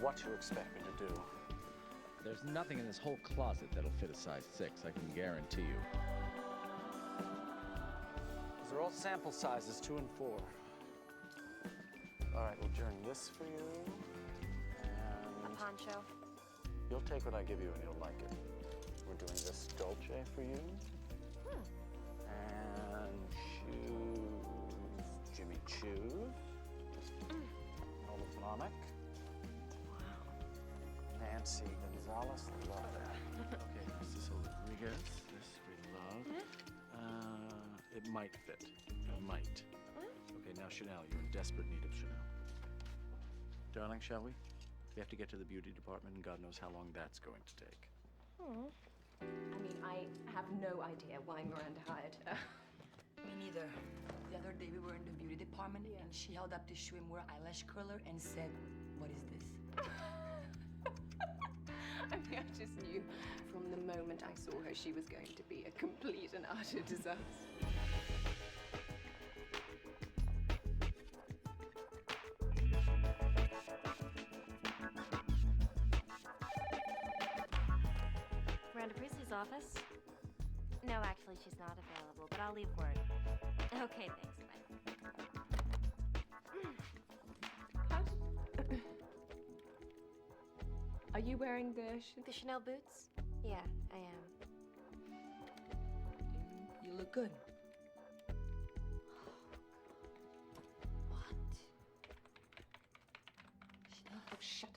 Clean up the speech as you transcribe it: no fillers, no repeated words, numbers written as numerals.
what you expect me to do. There's nothing in this whole closet that'll fit a size 6, I can guarantee you. These are all sample sizes, 2 and 4. All right, we'll journey this for you. And A poncho. you'll take what I give you and you'll like it. We're doing this Dolce for you. And shoes, Jimmy Choo. Olympic. Wow. Nancy Gonzalez, love that. Okay, Mrs. Rodriguez, this we love. It might fit. It might. Okay, now Chanel, you're in desperate need of Chanel. Darling, shall we? We have to get to the beauty department, and God knows how long that's going to take. I mean, I have no idea why Miranda hired her. Me neither. The other day we were in the beauty department and she held up the Schwimmwear eyelash curler and said, "What is this?" I mean, I just knew from the moment I saw her she was going to be a complete and utter disaster. Miranda Priestley's office? No, actually, she's not available, but I'll leave word. Okay, thanks, bye. Are you wearing the The Chanel boots? Yeah, I am. You look good. What? Oh, shut